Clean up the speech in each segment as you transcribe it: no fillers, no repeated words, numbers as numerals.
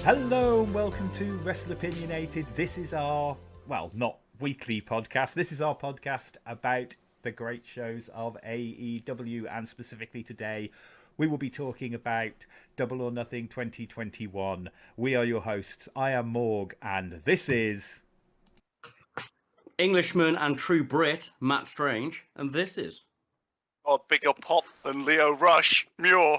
Hello and welcome to Wrestleopinionated. This is our, well, not weekly podcast. This is our podcast about the great shows of AEW, and specifically today we will be talking about Double or Nothing 2021. We are your hosts. I am Morg, and this is... Englishman and true Brit, Matt Strange, and this is... Oh, bigger pop than Leo Rush, Muir.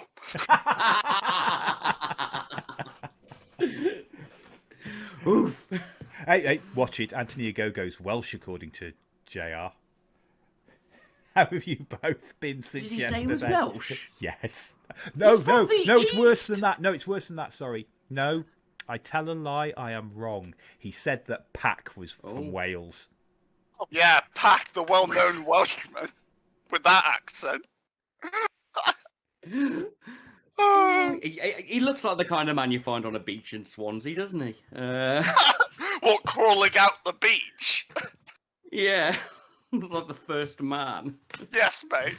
Oof. Hey, watch it. Anthony Ogogo's Welsh, according to JR. How have you both been since Did he yesterday? say he was Welsh? Yes. No, He's from the it's worse East. than that. No, it's worse than that, sorry. No, I tell a lie, I am wrong. He said that Pac was from Wales. Oh, yeah, Pac, the well-known Welshman with that accent. He looks like the kind of man you find on a beach in Swansea, doesn't he? What, crawling out the beach? Yeah, like the first man. Yes, mate.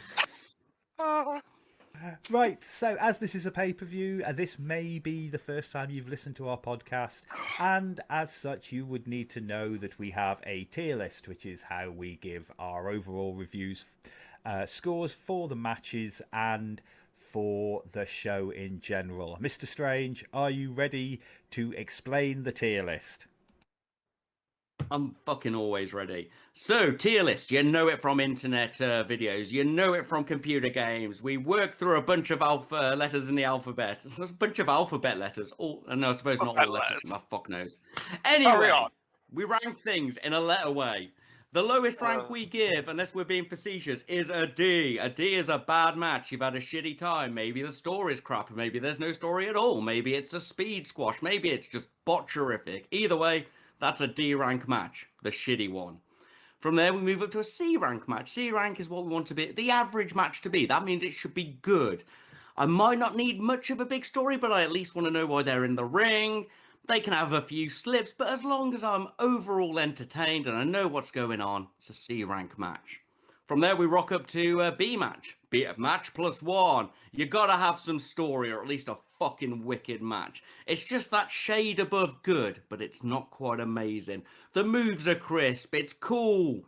Right, so as this is a pay-per-view, this may be the first time you've listened to our podcast, and as such you would need to know that we have a tier list, which is how we give our overall reviews, scores for the matches and for the show in general. Mr. Strange, are you ready to explain the tier list? I'm fucking always ready. So, tier list, you know it from internet videos, you know it from computer games. We work through a bunch of alpha letters in the alphabet. There's a bunch of alphabet letters. No, I suppose not all letters. My fuck knows. Anyway, we rank things in a letter way. The lowest rank we give, unless we're being facetious, is a D. A D is a bad match. You've had a shitty time. Maybe the story's crap. Maybe there's no story at all. Maybe it's a speed squash. Maybe it's just botcherific. Either way, that's a D rank match, the shitty one. From there, we move up to a C rank match. C rank is what we want to be, the average match to be. That means it should be good. I might not need much of a big story, but I at least want to know why they're in the ring. They can have a few slips, but as long as I'm overall entertained and I know what's going on, it's a C rank match. From there, we rock up to a B match. B match +1. You gotta have some story, or at least a fucking wicked match. It's just that shade above good, but it's not quite amazing. The moves are crisp. It's cool.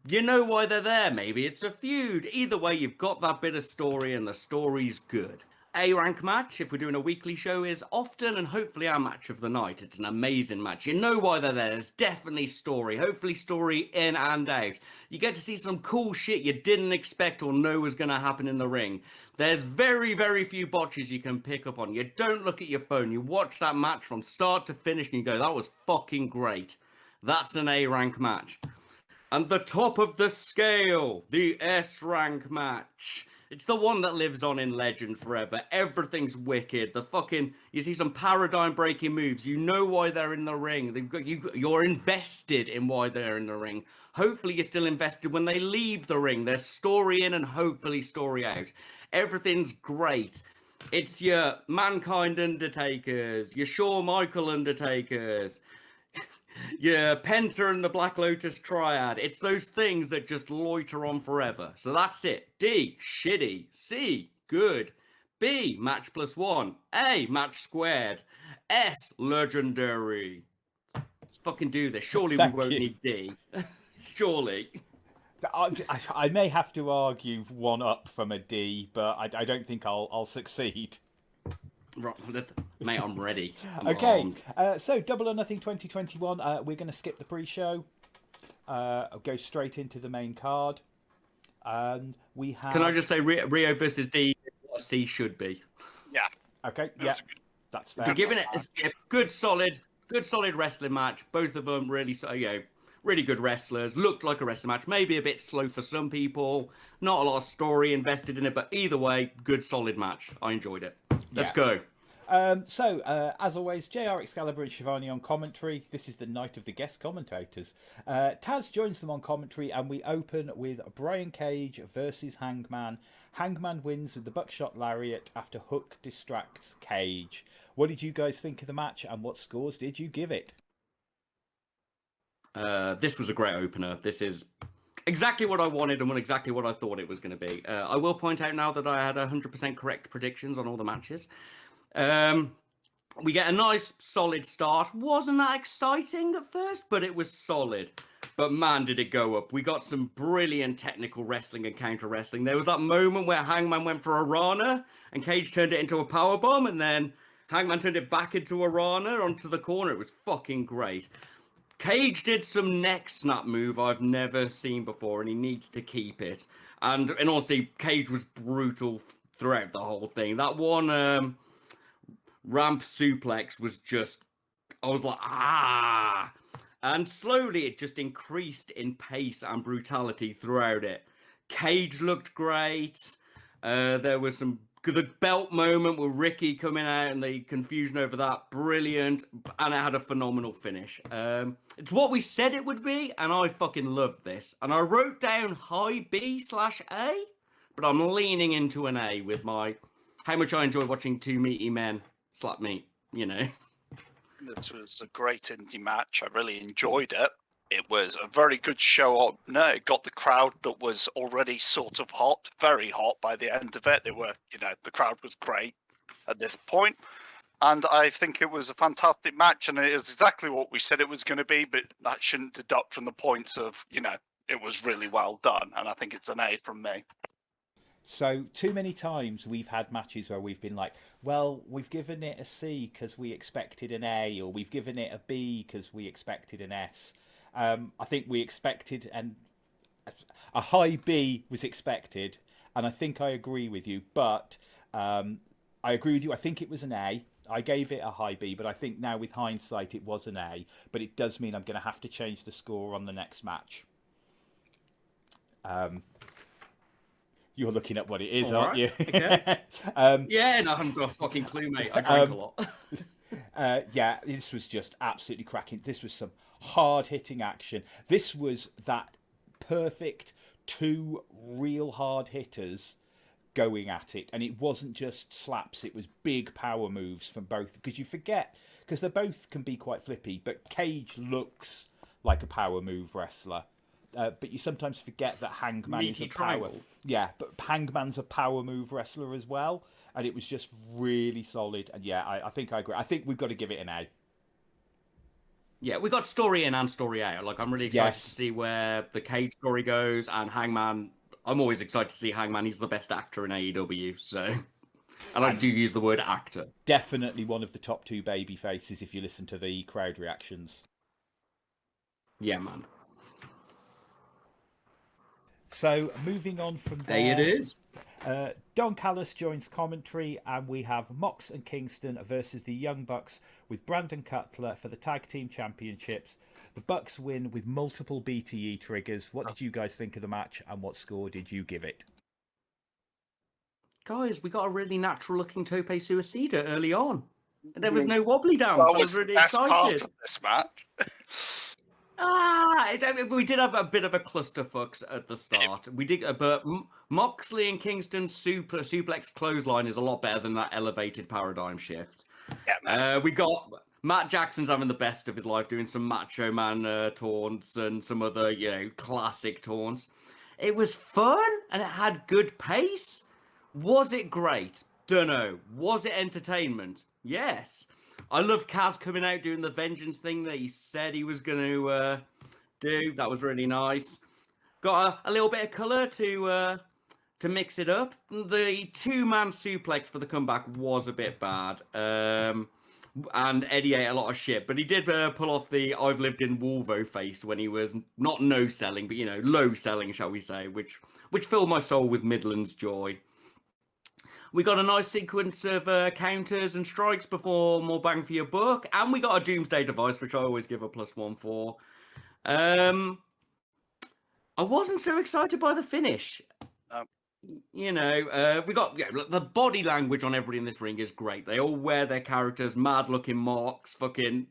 You know why they're there. Maybe it's a feud. Either way, you've got that bit of story, and the story's good. A rank match, if we're doing a weekly show, is often and hopefully our match of the night. It's an amazing match. You know why they're there. There's definitely story. Hopefully story in and out. You get to see some cool shit you didn't expect or know was going to happen in the ring. There's very, very few botches you can pick up on. You don't look at your phone. You watch that match from start to finish and you go, that was fucking great. That's an A rank match. And the top of the scale, the S rank match. It's the one that lives on in legend forever. Everything's wicked. You see some paradigm-breaking moves. You know why they're in the ring. You're invested in why they're in the ring. Hopefully you're still invested when they leave the ring. There's story in and hopefully story out. Everything's great. It's your Mankind Undertakers, your Shawn Michael Undertakers, yeah, Penta and the Black Lotus Triad. It's those things that just loiter on forever. So that's it. D, shitty. C, good. B, match +1. A, match squared. S, legendary. Let's fucking do this. Surely we won't need D. Surely. I may have to argue one up from a D, but I don't think I'll succeed. Right, mate, I'm ready. Okay, so Double or Nothing 2021. We're going to skip the pre-show. Go straight into the main card, and we have. Can I just say Rio versus D? What C should be. Yeah. Okay. Yeah, that's fair. For giving it a skip, good solid wrestling match. Both of them really, really good wrestlers. Looked like a wrestling match. Maybe a bit slow for some people. Not a lot of story invested in it, but either way, good solid match. I enjoyed it. Let's go. As always, JR, Excalibur and Shivani on commentary. This is the night of the guest commentators. Taz joins them on commentary, and we open with Brian Cage versus Hangman. Hangman wins with the buckshot lariat after Hook distracts Cage. What did you guys think of the match, and what scores did you give it? This was a great opener. This is exactly what I wanted and exactly what I thought it was going to be. I will point out now that I had 100% correct predictions on all the matches. We get a nice solid start. Wasn't that exciting at first, but it was solid. But man, did it go up. We got some brilliant technical wrestling and counter wrestling. There was that moment where Hangman went for a Rana and Cage turned it into a powerbomb, and then Hangman turned it back into a Rana onto the corner. It was fucking great. Cage did some neck snap move I've never seen before, and he needs to keep it. And in honesty, Cage was brutal throughout the whole thing. That one ramp suplex was just, I was like, ah. And slowly it just increased in pace and brutality throughout it. Cage looked great. There was the belt moment with Ricky coming out and the confusion over that, brilliant. And it had a phenomenal finish. It's what we said it would be, and I fucking loved this. And I wrote down high B/A, but I'm leaning into an A with how much I enjoy watching two meaty men slap meat, you know. This was a great indie match. I really enjoyed it. It was a very good show. It got the crowd that was already sort of hot, very hot by the end of it. The crowd was great at this point. And I think it was a fantastic match, and it was exactly what we said it was going to be, but that shouldn't deduct from the points of, it was really well done. And I think it's an A from me. So too many times we've had matches where we've been like, well, we've given it a C because we expected an A, or we've given it a B because we expected an S. I think we expected, and a high B was expected, and I think I agree with you. But I agree with you. I think it was an A. I gave it a high B, but I think now with hindsight it was an A. But it does mean I'm going to have to change the score on the next match. You're looking at what it is, aren't you? Okay. Yeah, no, I haven't got a fucking clue, mate. I drink a lot. Yeah, this was just absolutely cracking. This was some hard-hitting action. This was that perfect two real hard hitters going at it. And it wasn't just slaps, it was big power moves from both. Because you forget, because they both can be quite flippy, but Cage looks like a power move wrestler. But you sometimes forget that Hangman is a power. Yeah, but Hangman's a power move wrestler as well, and it was just really solid. And yeah, I think I agree. I think we've got to give it an A. Yeah, we got story in and story out. Like, I'm really excited to see where the Cage story goes, and Hangman. I'm always excited to see Hangman. He's the best actor in AEW, so. And I do use the word actor. Definitely one of the top two baby faces if you listen to the crowd reactions. Yeah, man. So, moving on from there. There it is. Don Callis joins commentary, and we have Mox and Kingston versus the Young Bucks with Brandon Cutler for the Tag Team Championships. The Bucks win with multiple BTE triggers. What did you guys think of the match, and what score did you give it? Guys, we got a really natural-looking Tope Suicida early on. And there was no wobbly down, so I was really excited. Part of this match. We did have a bit of a clusterfuck at the start. We did, but Moxley and Kingston suplex clothesline is a lot better than that elevated paradigm shift. Yeah, we got Matt Jackson's having the best of his life, doing some Macho Man taunts and some other, classic taunts. It was fun and it had good pace. Was it great? Dunno. Was it entertainment? Yes. I love Kaz coming out doing the vengeance thing that he said he was going to do. That was really nice. Got a little bit of colour to mix it up. The two-man suplex for the comeback was a bit bad. And Eddie ate a lot of shit. But he did pull off the I've lived in Wolvo face when he was not no-selling, but, low-selling, shall we say, which filled my soul with Midland's joy. We got a nice sequence of counters and strikes before more bang for your buck. And we got a Doomsday device, which I always give a +1 for. I wasn't so excited by the finish. We got the body language on everybody in this ring is great. They all wear their characters. Mad looking Mox, fucking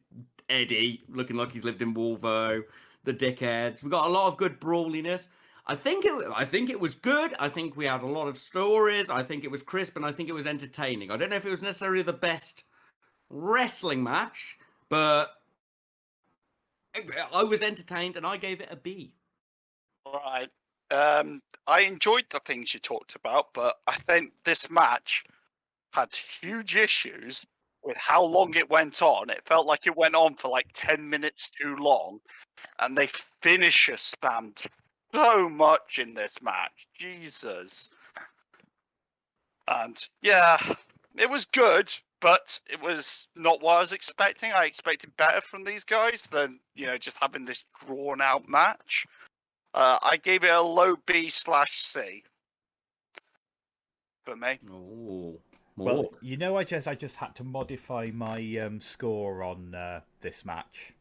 Eddie looking like he's lived in Wolvo. The dickheads. We got a lot of good brawliness. I think it was good. I think we had a lot of stories. I think it was crisp, and I think it was entertaining. I don't know if it was necessarily the best wrestling match, but I was entertained, and I gave it a B. All right. I enjoyed the things you talked about, but I think this match had huge issues with how long it went on. It felt like it went on for like 10 minutes too long, and they finisher spammed so much in this match. Jesus. And yeah, it was good, but it was not what I was expecting. I expected better from these guys than, just having this drawn out match. I gave it a low B/C for me. Oh, Well, Morg. I just had to modify my score on this match.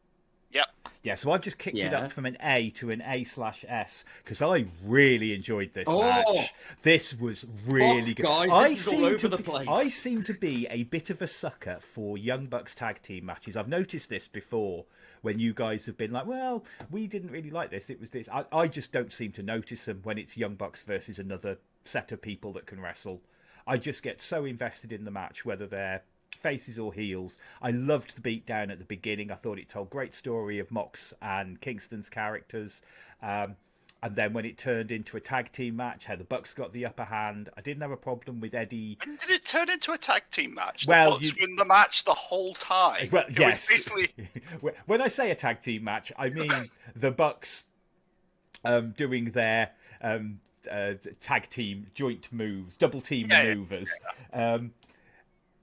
Yep. Yeah, so I've just kicked it up from an A to an A/S because I really enjoyed this match. This was really good. Guys, this is all over the place. I seem to be a bit of a sucker for Young Bucks tag team matches. I've noticed this before when you guys have been like, well, we didn't really like this. It was this. I just don't seem to notice them when it's Young Bucks versus another set of people that can wrestle. I just get so invested in the match, whether they're faces or heels. I loved the beatdown at the beginning. I thought it told a great story of Mox and Kingston's characters. And then when it turned into a tag team match, how the Bucks got the upper hand. I didn't have a problem with Eddie. When did it turn into a tag team match? Well, the Bucks win the match the whole time. Well, yes. Basically... When I say a tag team match, I mean the Bucks doing their tag team joint moves, double team maneuvers. Yeah.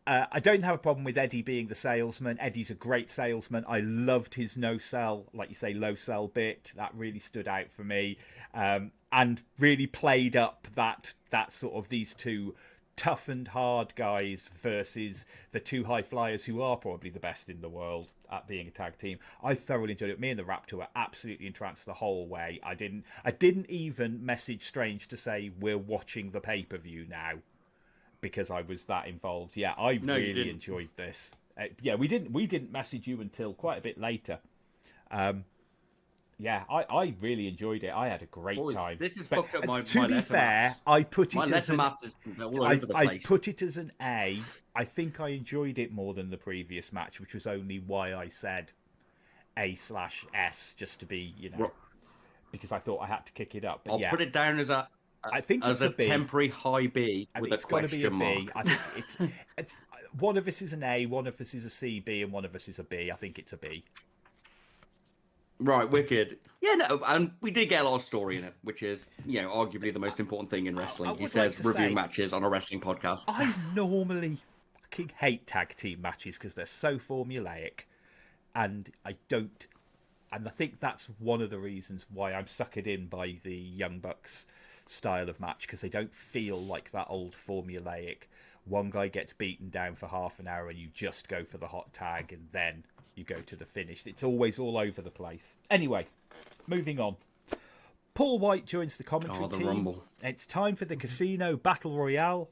I don't have a problem with Eddie being the salesman. Eddie's a great salesman. I loved his no-sell, like you say, low-sell bit. That really stood out for me, and really played up that sort of these two tough and hard guys versus the two high flyers who are probably the best in the world at being a tag team. I thoroughly enjoyed it. Me and the Raptor were absolutely entranced the whole way. I didn't even message Strange to say we're watching the pay-per-view now, because I was that involved. Yeah, I really enjoyed this. Yeah, we didn't message you until quite a bit later. Yeah, I really enjoyed it. I had a great time. This is fucked up my To be fair, I put it as an I put it as an A. I think I enjoyed it more than the previous match, which was only why I said A/S, just to be, because I thought I had to kick it up. But I'll put it down as I think as it's a temporary high B with a question mark. I think it's one of us is an A, one of us is a C, B, and one of us is a B. I think it's a B. Right, wicked. Yeah, no, and we did get a lot of story in it, which is, arguably the most important thing in wrestling. He says reviewing matches on a wrestling podcast. I normally fucking hate tag team matches because they're so formulaic, and I think that's one of the reasons why I'm suckered in by the Young Bucks style of match, because they don't feel like that old formulaic one guy gets beaten down for half an hour and you just go for the hot tag and then you go to the finish. It's always all over the place. Anyway, moving on. Paul White joins the commentary team. Rumble. It's time for the Casino Battle Royale.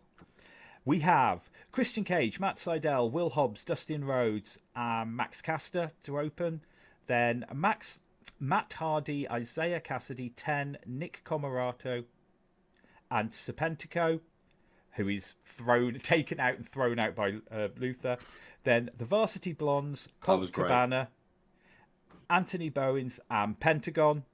We have Christian Cage, Matt Sydal, Will Hobbs, Dustin Rhodes, and Max Caster to open. Then Matt Hardy, Isaiah Cassidy, 10, Nick Comoroto, and Serpentico, who is taken out and thrown out by Luther. Then the Varsity Blondes, Colt Cabana, Anthony Bowens, and Pentagon.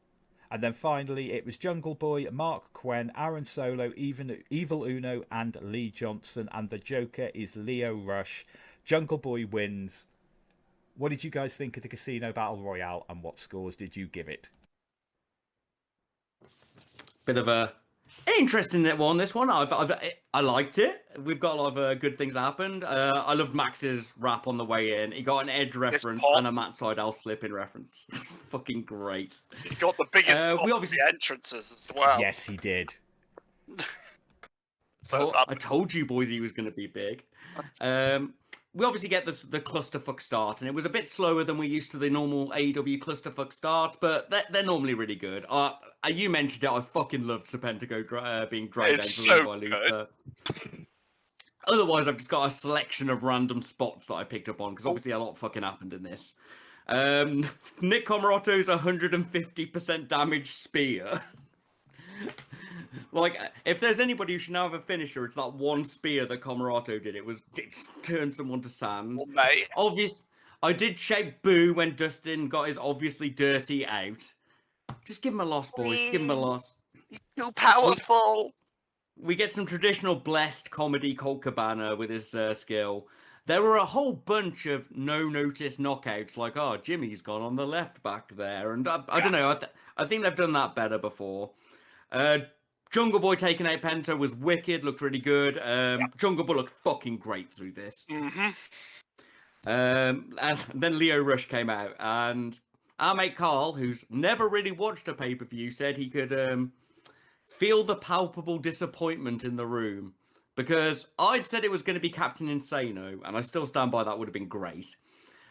And then finally, it was Jungle Boy, Mark Quinn, Aaron Solo, Evil Uno, and Lee Johnson. And the Joker is Leo Rush. Jungle Boy wins. What did you guys think of the Casino Battle Royale, and what scores did you give it? Bit of a interesting one, this one. I liked it. We've got a lot of good things that happened. I loved Max's rap on the way in. He got an Edge reference and a Matt Sydal slip-in reference. Fucking great. He got the biggest the entrances as well. Yes, he did. I told you boys he was going to be big. We obviously get the clusterfuck start, and it was a bit slower than we're used to the normal AEW clusterfuck start, but they're normally really good. You mentioned it. I fucking loved Serpentico being dragged down to by Luther. Otherwise, I've just got a selection of random spots that I picked up on, because obviously a lot fucking happened in this. Nick Comorato's 150% damage spear. Like, if there's anybody who should now have a finisher, it's that one spear that Comoroto did. It turned someone to sand. Well, mate. I did shout boo when Dustin got his obviously dirty out. Just give him a loss, boys. Give him a loss. Too powerful. We get some traditional blessed comedy Colt Cabana with his skill. there were a whole bunch of no-notice knockouts, like, oh, Jimmy's gone on the left back there. And I don't know, I think they've done that better before. Jungle Boy taking out Penta was wicked, looked really good. Jungle Boy looked fucking great through this. Mm-hmm. And then Leo Rush came out, and our mate Carl, who's never really watched a pay-per-view, said he could feel the palpable disappointment in the room, because I'd said it was going to be Captain Insano, and I still stand by that would have been great.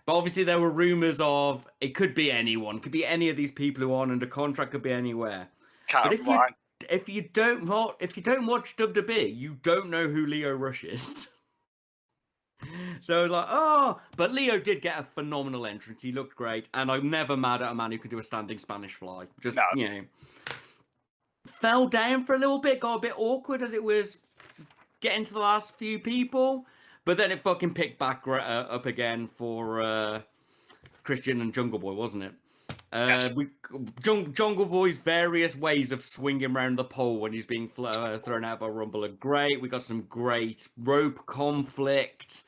But obviously there were rumours of it could be anyone, could be any of these people who are on under contract, could be anywhere. But if you don't watch WWE, you don't know who Leo Rush is. So I was like, oh, but Leo did get a phenomenal entrance. He looked great, and I'm never mad at a man who could do a standing Spanish fly. Just, you know, fell down for a little bit, got a bit awkward as it was getting to the last few people, but then it fucking picked back up again for Christian and Jungle Boy, wasn't it? Yes. Jungle Boy's various ways of swinging around the pole when he's being thrown out of a Rumble are great. We got some great rope conflict.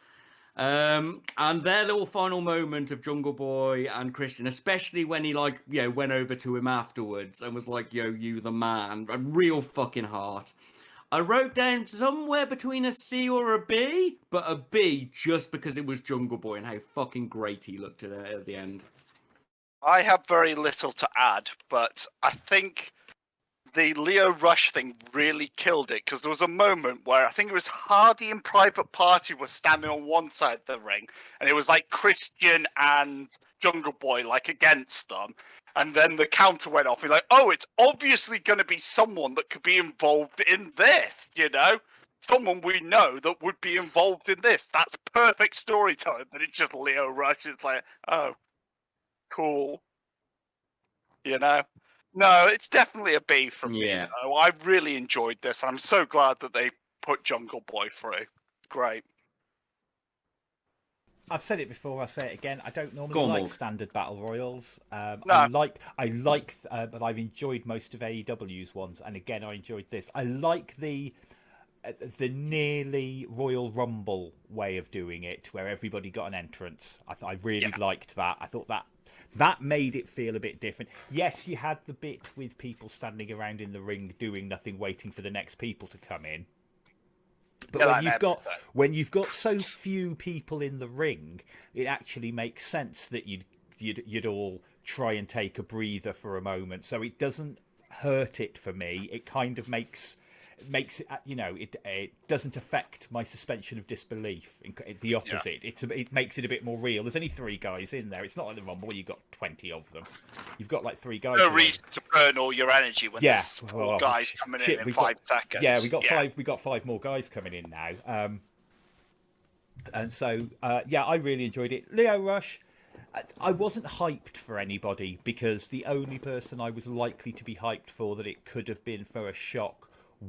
And their little final moment of Jungle Boy and Christian, especially when he went over to him afterwards and was like, yo, you the man, a real fucking heart. I wrote down somewhere between a C or a B, but a B just because it was Jungle Boy and how fucking great he looked at the end. I have very little to add, but I think the Leo Rush thing really killed it, because there was a moment where I think it was Hardy and Private Party were standing on one side of the ring, and it was like Christian and Jungle Boy like against them, and then the counter went off. You're like, oh, it's obviously going to be someone that could be involved in this, you know? Someone we know that would be involved in this. That's perfect storytelling, but it's just Leo Rush. It's like, oh, cool. You know? No, it's definitely a B from me. Yeah. You know? I really enjoyed this, and I'm so glad that they put Jungle Boy through. Great. I've said it before, I'll say it again. I don't normally like standard battle royals. No. But I've enjoyed most of AEW's ones, and again, I enjoyed this. I like the nearly Royal Rumble way of doing it, where everybody got an entrance. I really liked that. I thought that made it feel a bit different. Yes, you had the bit with people standing around in the ring doing nothing, waiting for the next people to come in. But when you've got so few people in the ring, it actually makes sense that you'd all try and take a breather for a moment. So it doesn't hurt it for me. It kind of makes it, you know, it doesn't affect my suspension of disbelief. It's the opposite. It makes it a bit more real. There's only 3 guys in there. It's not like the Rumble where you've got 20 of them. You've got like 3 guys. No reason to burn all your energy when there's 4 guys coming in 5 seconds. Yeah, we got 5 more guys coming in now. And so I really enjoyed it. Leo Rush, I wasn't hyped for anybody, because the only person I was likely to be hyped for that it could have been for a shock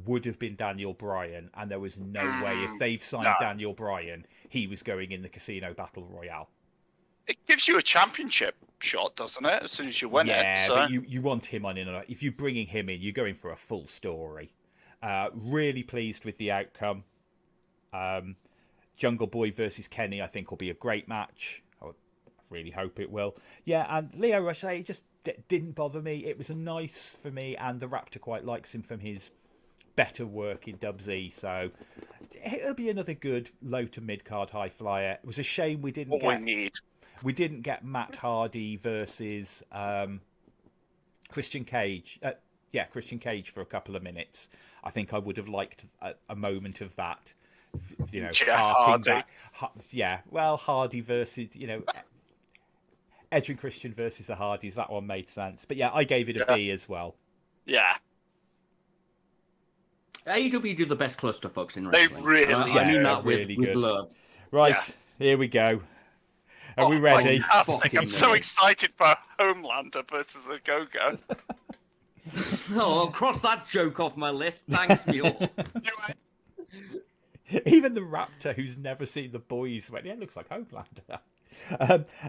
would have been Daniel Bryan, and there was no way, if they've signed Daniel Bryan, he was going in the Casino Battle Royale. It gives you a championship shot, doesn't it, as soon as you win it? So. But you want him on in. If you're bringing him in, you're going for a full story. Really pleased with the outcome. Jungle Boy versus Kenny, I think, will be a great match. I really hope it will. Yeah, and Leo Rush, it just didn't bother me. It was a nice for me, and the Raptor quite likes him from his better work in Dubsy, so it'll be another good low to mid card high flyer. It was a shame we didn't get Matt Hardy versus Christian Cage. Christian Cage for a couple of minutes. I think I would have liked a moment of that. You know, Hardy. Hardy versus, you know, Edge and Christian versus the Hardys. That one made sense. But yeah, I gave it a B as well. Yeah. AEW do the best clusterfucks in wrestling. They really I mean that with love. Right, here we go. Are we ready? I'm so excited for Homelander versus a Go-Go. I'll cross that joke off my list. Thanks, Muir. Even the Raptor, who's never seen the boys, went, yeah, it looks like Homelander.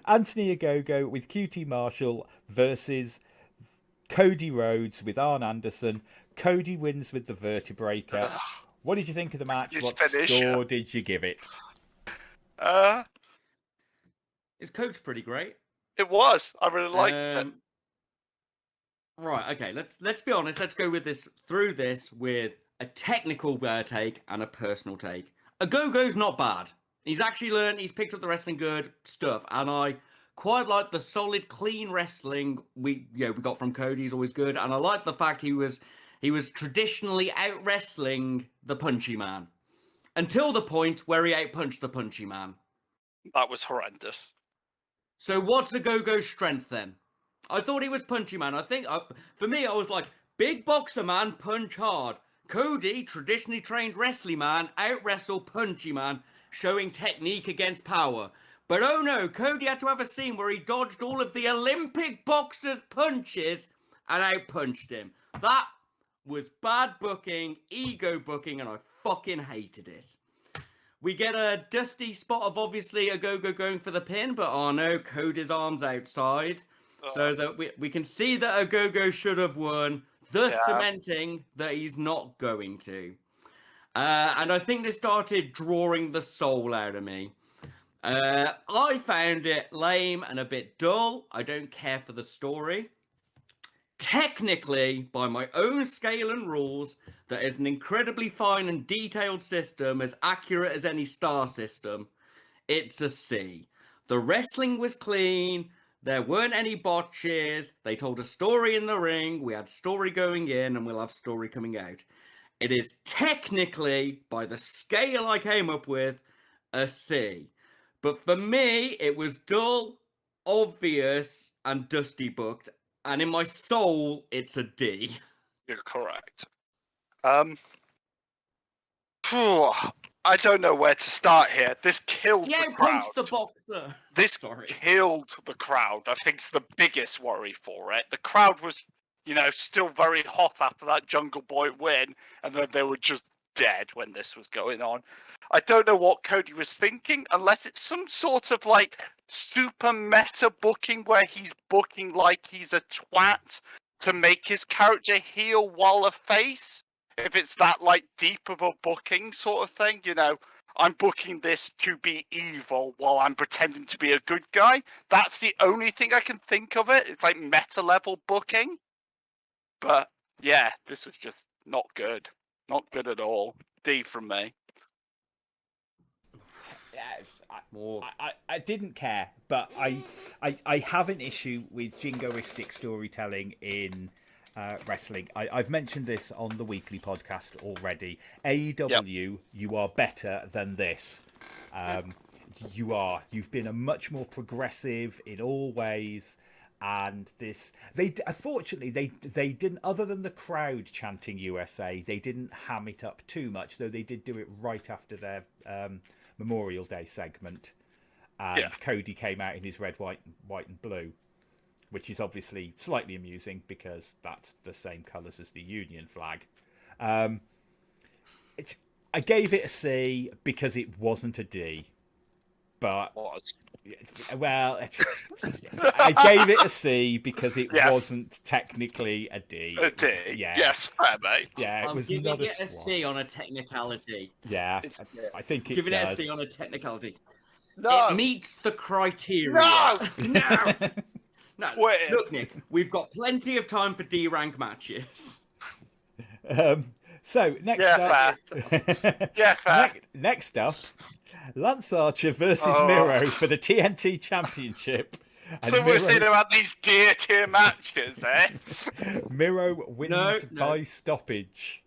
Anthony Ogogo with QT Marshall versus Cody Rhodes with Arn Anderson. Cody wins with the Vertebreaker. What did you think of the match? What score did you give it? His coach pretty great. It was. I really liked it. Right, okay, let's be honest. Let's go with this with a technical take and a personal take. Ogogo's not bad. He's actually learned, he's picked up the wrestling good stuff, and I quite like the solid, clean wrestling we got from Cody. He's always good, and I like the fact he was traditionally out wrestling the Punchy Man until the point where he outpunched the Punchy Man. That was horrendous. So what's Ogogo's strength then? I thought he was Punchy Man. I think, for me, I was like, big boxer man, punch hard. Cody, traditionally trained wrestling man, out-wrestle Punchy Man, showing technique against power. But oh no, Cody had to have a scene where he dodged all of the Olympic boxer's punches and out-punched him. That was bad booking, ego booking, and I fucking hated it. We get a dusty spot of obviously Ogogo going for the pin, but oh no, Cody's arms outside. So that we can see that Ogogo should have won, thus cementing that he's not going to. And I think this started drawing the soul out of me. I found it lame and a bit dull. I don't care for the story. Technically, by my own scale and rules, that is an incredibly fine and detailed system, as accurate as any star system. It's a C. The wrestling was clean. There weren't any botches. They told a story in the ring. We had story going in, and we'll have story coming out. It is technically, by the scale I came up with, a C. But for me, it was dull, obvious, and dusty booked. And in my soul, it's a D. You're correct. I don't know where to start here. This killed the crowd. Punch the boxer. This killed the crowd. I think it's the biggest worry for it. The crowd was, still very hot after that Jungle Boy win, and then they were just dead when this was going on. I don't know what Cody was thinking, unless it's some sort of super meta booking where he's booking like he's a twat to make his character heel while a face. If it's that deep of a booking sort of thing, I'm booking this to be evil while I'm pretending to be a good guy. That's the only thing I can think of it. It's meta level booking. But yeah, this was just not good. Not good at all. D from me. I didn't care, but I have an issue with jingoistic storytelling in wrestling. I've mentioned this on the weekly podcast already. AEW, you are better than this. You've been a much more progressive in all ways, and unfortunately they didn't, other than the crowd chanting USA, they didn't ham it up too much, though they did do it right after their Memorial Day segment, and Cody came out in his red, white and blue, which is obviously slightly amusing because that's the same colours as the Union flag. I gave it a C because it wasn't a D, but I gave it a C because it wasn't technically a D. A D, yes, fair mate. Yeah, I'm giving it a C on a technicality. Yeah, I think it giving does. it a C on a technicality. No, it meets the criteria. No. No, look, Nick, we've got plenty of time for D-rank matches. So next up, next up, Lance Archer versus Miro for the TNT Championship. And so we're saying about these tier matches, eh? Miro wins by stoppage.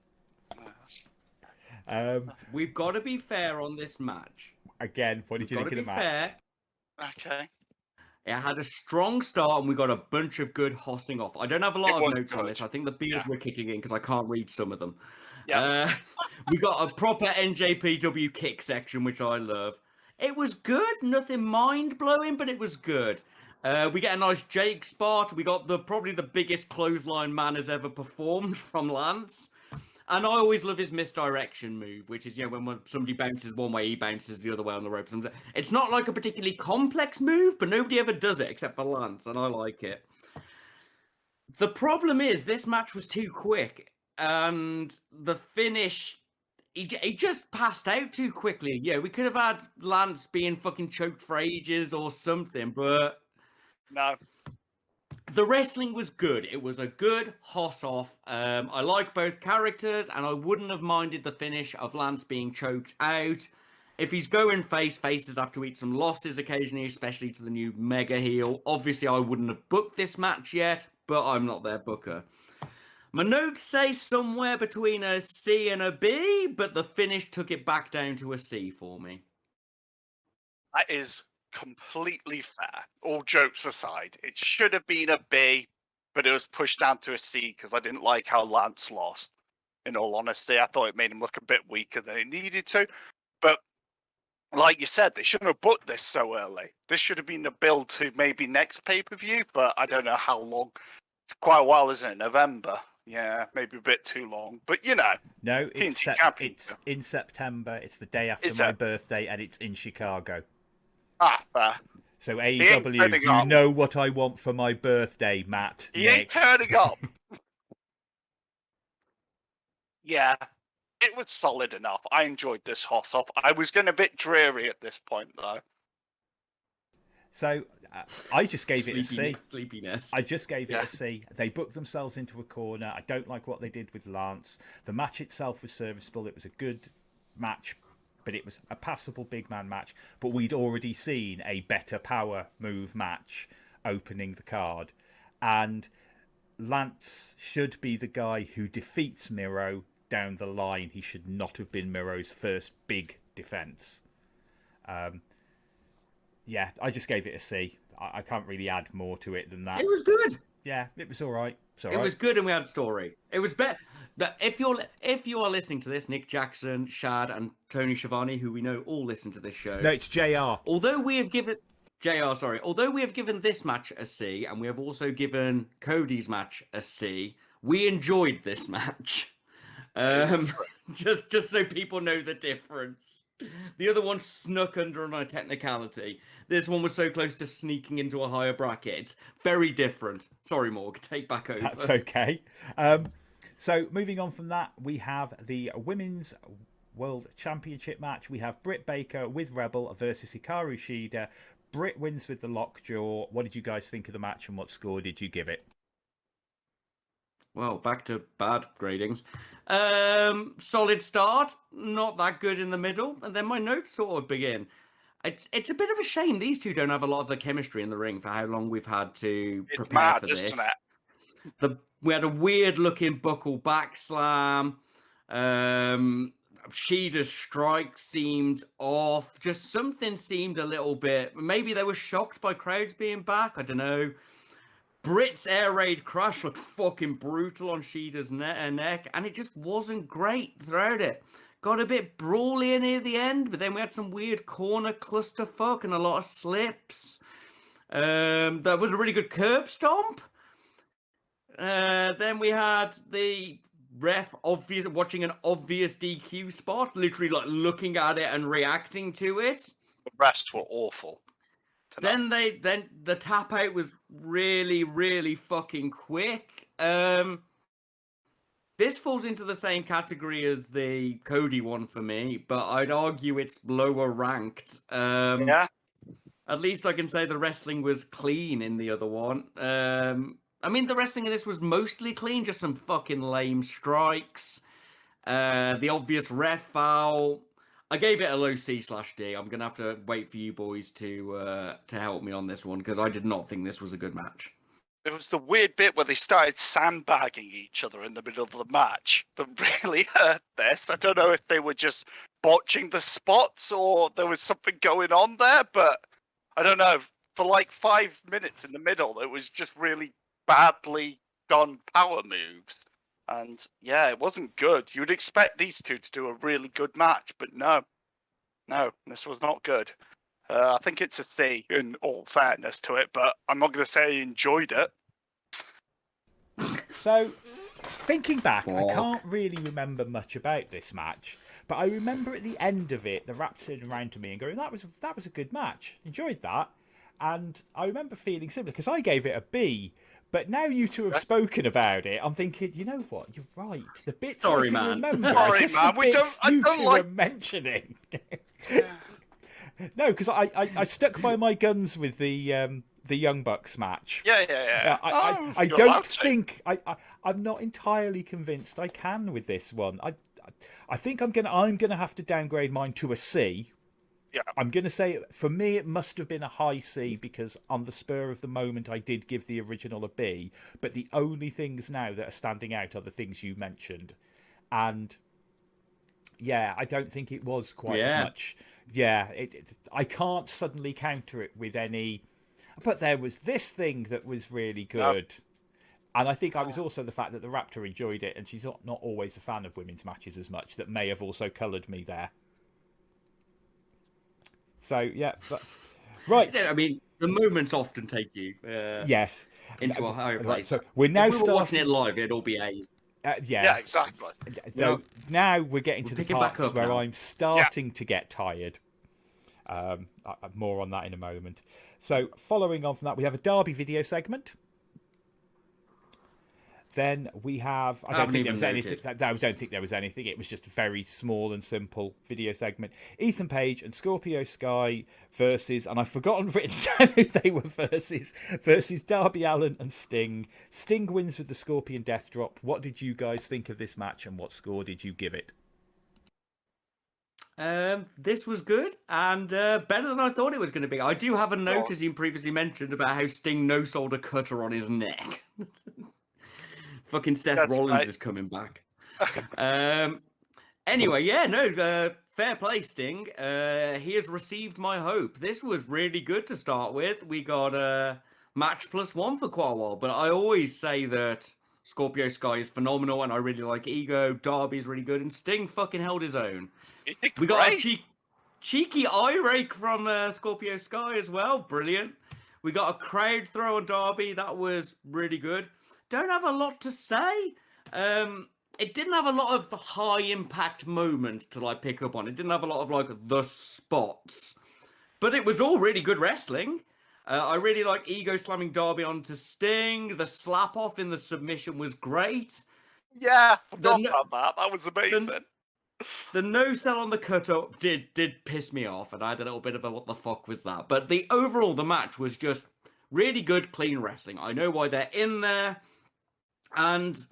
We've got to be fair on this match. Again, what did you think of the match? Okay. It had a strong start, and we got a bunch of good hossing off. I don't have a lot of notes on this. I think the beers were kicking in because I can't read some of them. Yeah. We got a proper NJPW kick section, which I love. It was good. Nothing mind-blowing, but it was good. We get a nice Jake spot. We got probably the biggest clothesline man has ever performed from Lance. And I always love his misdirection move, which is, when somebody bounces one way, he bounces the other way on the ropes. It's not like a particularly complex move, but nobody ever does it except for Lance, and I like it. The problem is this match was too quick, and the finish he just passed out too quickly. Yeah, we could have had Lance being fucking choked for ages or something, but No. the wrestling was good. It was a good hot off. I like both characters, and I wouldn't have minded the finish of Lance being choked out. If he's going faces have to eat some losses occasionally, especially to the new mega heel. Obviously, I wouldn't have booked this match yet, but I'm not their booker. My notes say somewhere between a C and a B, but the finish took it back down to a C for me. That is completely fair. All jokes aside, it should have been a B, but it was pushed down to a C because I didn't like how Lance lost. In all honesty, I thought it made him look a bit weaker than it needed to. But like you said, they shouldn't have booked this so early. This should have been the build to maybe next pay-per-view, but I don't know how long. It's quite a while, isn't it? November. Yeah, maybe a bit too long, but you know. No, it's in September. It's the day after my birthday, and it's in Chicago. Fair. So AEW, you know what I want for my birthday, Matt. He ain't turning up. Yeah, it was solid enough. I enjoyed this hot off. I was getting a bit dreary at this point, though. So I just gave it a C. Sleepiness. I just gave it a C. They booked themselves into a corner. I don't like what they did with Lance. The match itself was serviceable. It was a good match, but it was a passable big man match. But we'd already seen a better power move match opening the card. And Lance should be the guy who defeats Miro down the line. He should not have been Miro's first big defense. Yeah, I just gave it a C. I can't really add more to it than that. It was good. Yeah, it was all right. It was good, and we had story. It was better. If you are listening to this, Nick Jackson, Shad, and Tony Schiavone, who we know all listen to this show. No, it's JR. Although we have given this match a C, and we have also given Cody's match a C, we enjoyed this match. Just so people know the difference. The other one snuck under on a technicality. This one was so close to sneaking into a higher bracket. Very different. Sorry, Morg. Take back over. That's okay. So moving on from that, we have the Women's World Championship match. We have Britt Baker with Rebel versus Hikaru Shida. Britt wins with the lockjaw. What did you guys think of the match, and what score did you give it? Well, back to bad gradings. Solid start, not that good in the middle, and then my notes sort of begin. It's a bit of a shame these two don't have a lot of the chemistry in the ring for how long we've had to prepare for this. We had a weird looking buckle back slam. Shida's strike seemed off. Just something seemed a little bit. Maybe they were shocked by crowds being back. I don't know. Britt's air raid crash looked fucking brutal on Shida's neck, and it just wasn't great throughout it. Got a bit brawly near the end, but then we had some weird corner clusterfuck and a lot of slips. That was a really good curb stomp. Then we had the ref watching an obvious DQ spot, literally like looking at it and reacting to it. The rest were awful. Then the tap out was really, really fucking quick. This falls into the same category as the Cody one for me, but I'd argue it's lower ranked. Yeah. At least I can say the wrestling was clean in the other one. I mean, the wrestling in this was mostly clean, just some fucking lame strikes. The obvious ref foul. I gave it a low C/D. I'm gonna have to wait for you boys to help me on this one, because I did not think this was a good match. It was the weird bit where they started sandbagging each other in the middle of the match that really hurt this. I don't know if they were just botching the spots or there was something going on there, but I don't know. For like 5 minutes in the middle, it was just really badly done power moves. And yeah, it wasn't good. You'd expect these two to do a really good match, but no, this was not good. I think it's a C in all fairness to it, but I'm not going to say I enjoyed it. So, thinking back, I can't really remember much about this match, but I remember at the end of it, the rap turning around to me and going, that was a good match. Enjoyed that. And I remember feeling similar because I gave it a B. But now you two have spoken about it, I'm thinking, you know what? You're right. The bits Sorry, I can man. remember Sorry, are just man. the bits I you don't two like- are mentioning. No, because I stuck by my guns with the Young Bucks match. Yeah. I You're don't allowed to. think I'm not entirely convinced I can with this one. I think I'm gonna have to downgrade mine to a C. Yeah. I'm gonna say for me it must have been a high C because on the spur of the moment I did give the original a B. But the only things now that are standing out are the things you mentioned, and yeah, I don't think it was quite as much. Yeah, I can't suddenly counter it with any. But there was this thing that was really good. And I think I was also the fact that the Raptor enjoyed it, and she's not always a fan of women's matches as much. That may have also coloured me there. So yeah, that's right. I mean, the moments often take you Yes, into a higher place. Right, so we're now if we were starting. watching it live, it'd all be A's. Yeah, exactly. So now we're getting to the picking back parts up where now. I'm starting to get tired. More on that in a moment. So following on from that, we have a Derby video segment. Then we have. I don't think there was anything. I don't think there was anything. It was just a very small and simple video segment. Ethan Page and Scorpio Sky versus, and I've forgotten written down who they were versus Darby Allin and Sting. Sting wins with the Scorpion Death Drop. What did you guys think of this match, and what score did you give it? This was good and better than I thought it was going to be. I do have a note, as you previously mentioned, about how Sting no-sold a cutter on his neck. Fucking Seth Rollins is coming back. Anyway, fair play, Sting. He has received my hope. This was really good to start with. We got a match +1 for quite a while, but I always say that Scorpio Sky is phenomenal, and I really like Ego. Darby's really good, and Sting fucking held his own. We got a cheeky eye rake from Scorpio Sky as well. Brilliant. We got a crowd throw on Darby. That was really good. Don't have a lot to say. It didn't have a lot of high impact moments to like pick up on. It didn't have a lot of like the spots, but it was all really good wrestling. I really like Ego slamming Darby onto Sting. The slap off in the submission was great. Yeah, forgot about that. That was amazing. The no sell on the cut up did piss me off, and I had a little bit of a what the fuck was that. But the match was just really good, clean wrestling. I know why they're in there. And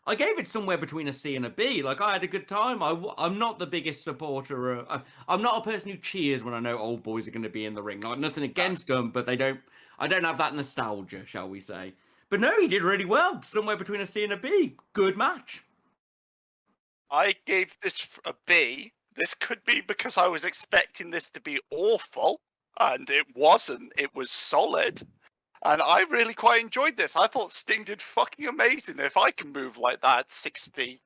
I gave it somewhere between a C and a B. Like, I had a good time. I'm not the biggest supporter. I'm not a person who cheers when I know old boys are going to be in the ring. Like, nothing against them, but I don't have that nostalgia, shall we say. But no, he did really well. Somewhere between a C and a B. Good match. I gave this a B. This could be because I was expecting this to be awful, and it wasn't. It was solid. And I really quite enjoyed this. I thought Sting did fucking amazing. If I can move like that at 62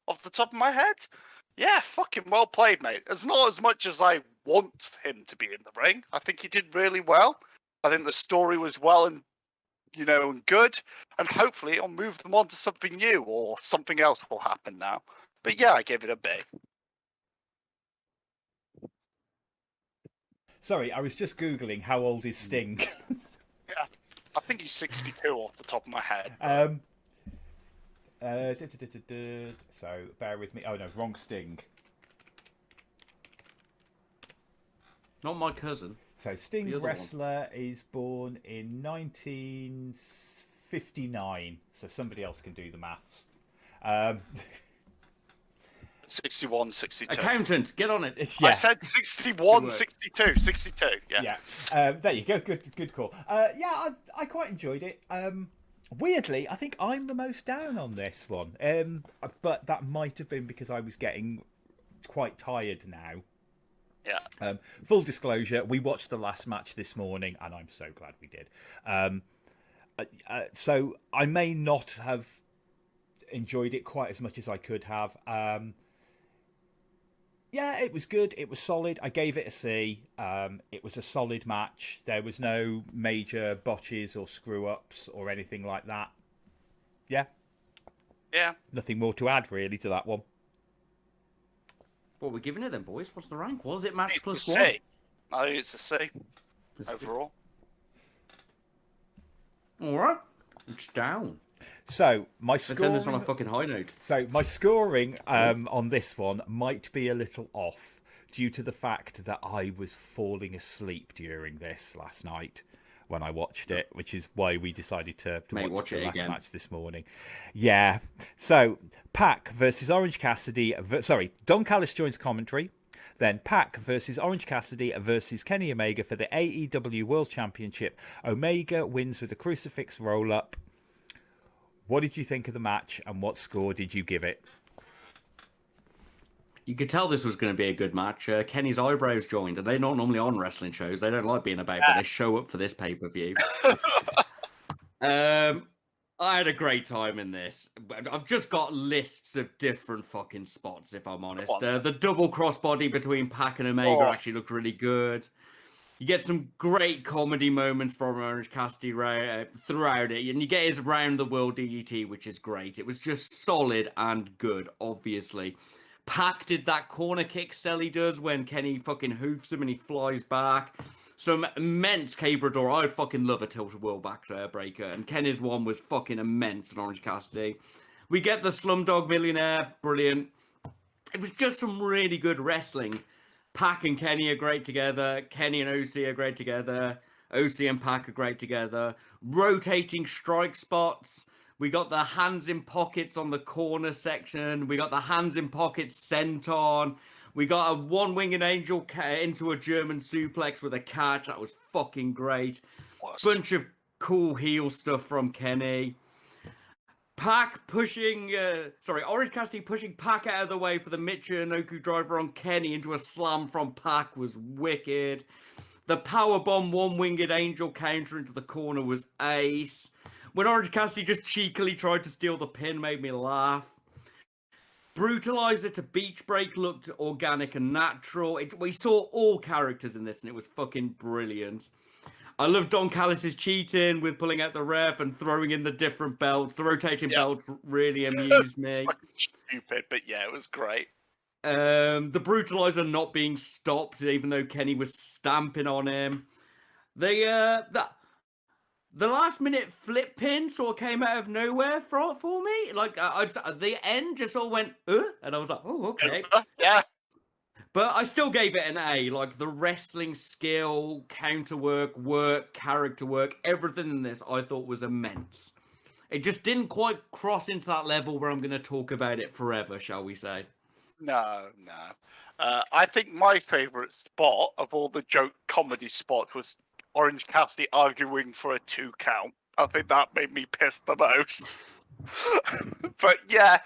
off the top of my head, yeah, fucking well played, mate. It's not as much as I want him to be in the ring. I think he did really well. I think the story was well and good. And hopefully it'll move them on to something new or something else will happen now. But yeah, I gave it a B. Sorry, I was just Googling how old is Sting. Yeah, I think he's 62 off the top of my head. So, bear with me. Oh, no, wrong Sting. Not my cousin. So, Sting Wrestler is born in 1959. So, somebody else can do the maths. 61, 62. Accountant, get on it. Yeah. I said 61, 62, 62. Yeah. There you go. Good call. I quite enjoyed it. Weirdly, I think I'm the most down on this one. But that might have been because I was getting quite tired now. Yeah. Full disclosure, we watched the last match this morning, and I'm so glad we did. So I may not have enjoyed it quite as much as I could have. Yeah, it was good. It was solid. I gave it a C. It was a solid match. There was no major botches or screw-ups or anything like that. Yeah. Yeah. Nothing more to add, really, to that one. What are we giving it then, boys? What's the rank? Was it match It's plus a one? C. I think it's a C. overall. All right, it's down. So my Let's end this on a scoring. fucking high note. So my scoring on this one might be a little off due to the fact that I was falling asleep during this last night when I watched it, which is why we decided to watch the last match this morning. Yeah. So Pac versus Orange Cassidy. Don Callis joins commentary. Then Pac versus Orange Cassidy versus Kenny Omega for the AEW World Championship. Omega wins with a crucifix roll-up. What did you think of the match, and what score did you give it? You could tell this was going to be a good match. Kenny's eyebrows joined, and they're not normally on wrestling shows. They don't like being about, but they show up for this pay-per-view. I had a great time in this. I've just got lists of different fucking spots, if I'm honest. The double crossbody between Pac and Omega actually looked really good. You get some great comedy moments from Orange Cassidy throughout it, and you get his round the world DDT, which is great. It was just solid and good, obviously. Pac did that corner kick sell he does when Kenny fucking hoofs him and he flies back. Some immense Cabrador. I fucking love a tilt world backbreaker, and Kenny's one was fucking immense in Orange Cassidy. We get the Slumdog Millionaire, brilliant. It was just some really good wrestling. Pac and Kenny are great together. Kenny and OC are great together. OC and Pac are great together. Rotating strike spots. We got the hands in pockets on the corner section. We got the hands in pockets senton. We got a one-winged angel into a German suplex with a catch. That was fucking great. Bunch of cool heel stuff from Kenny. Orange Cassidy pushing Pac out of the way for the Michinoku driver on Kenny into a slam from Pac was wicked. The powerbomb one-winged angel counter into the corner was ace. When Orange Cassidy just cheekily tried to steal the pin made me laugh. Brutalizer to Beach Break looked organic and natural. We saw all characters in this and it was fucking brilliant. I love Don Callis' cheating with pulling out the ref and throwing in the different belts. The rotating belts really amused me. Stupid, but yeah, it was great. The Brutalizer not being stopped, even though Kenny was stamping on him. The last minute flip pin sort of came out of nowhere for me. Like the end just all went, and I was like, oh, okay. Yeah. But I still gave it an A. Like the wrestling skill, counter work, character work, everything in this I thought was immense. It just didn't quite cross into that level where I'm going to talk about it forever, shall we say? No. I think my favourite spot of all the joke comedy spots was Orange Cassidy arguing for a 2 count. I think that made me piss the most. But yeah,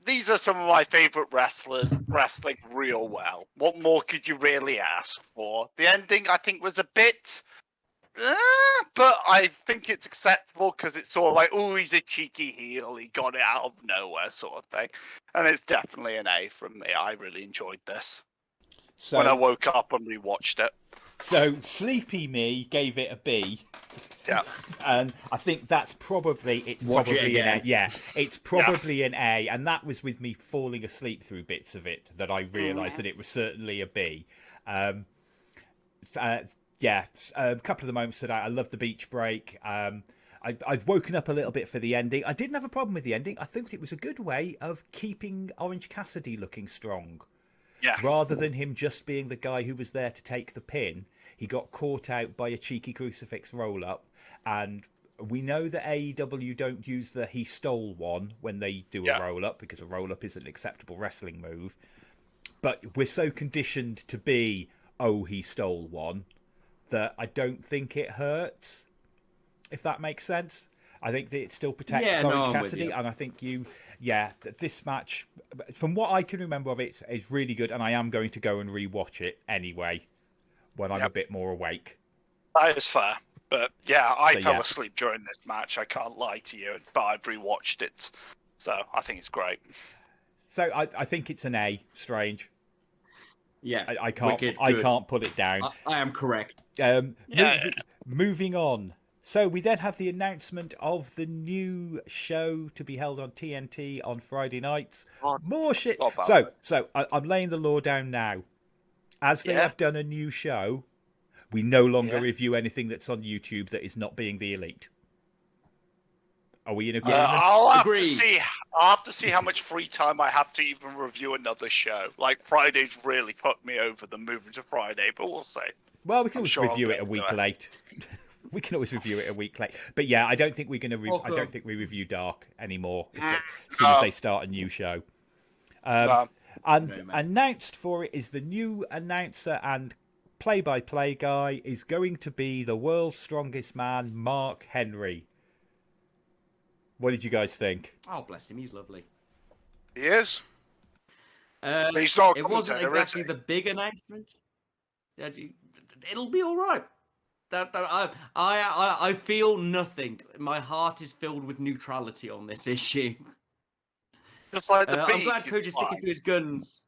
these are some of my favourite wrestlers wrestling real well. What more could you really ask for? The ending, I think, was a bit... but I think it's acceptable because it's sort of like, oh, he's a cheeky heel. He got it out of nowhere sort of thing. And it's definitely an A from me. I really enjoyed this. When I woke up and rewatched it. So Sleepy Me gave it a B. Yeah. And I think that's probably an A. Yeah, it's probably an A, and that was with me falling asleep through bits of it that I realised that it was certainly a B. A couple of the moments that I love the beach break. I'd woken up a little bit for the ending. I didn't have a problem with the ending. I think it was a good way of keeping Orange Cassidy looking strong. Yeah. Rather than him just being the guy who was there to take the pin, he got caught out by a cheeky crucifix roll-up. And we know that AEW don't use the he stole one when they do a roll-up, because a roll-up is an acceptable wrestling move. But we're so conditioned to be, oh, he stole one, that I don't think it hurts, if that makes sense. I think that it still protects Orange Cassidy, and I think this match, from what I can remember of it, is really good, and I am going to go and rewatch it anyway when I'm a bit more awake. That is fair, but I fell asleep during this match. I can't lie to you, but I've rewatched it, so I think it's great. So I think it's an A. Strange. Yeah, I can't put it down. I am correct. Moving on. So we then have the announcement of the new show to be held on TNT on Friday nights. More shit. So I'm laying the law down now. As they have done a new show, We no longer review anything that's on YouTube that is not being the Elite. Are we in agreement? I'll have to see how much free time I have to even review another show. Like Friday's really put me over the moving to Friday, but we'll see. Well, we can always review it a week late. We can always review it a week late. But yeah, I don't think we're going to. I don't think we review Dark anymore as soon as they start a new show. And announced for it is the new announcer and play-by-play guy is going to be the world's strongest man, Mark Henry. What did you guys think? Oh, bless him. He's lovely. He is. He's not. It wasn't exactly the big announcement. It'll be all right. I feel nothing. My heart is filled with neutrality on this issue. Just like the I'm glad Cody's sticking to his guns.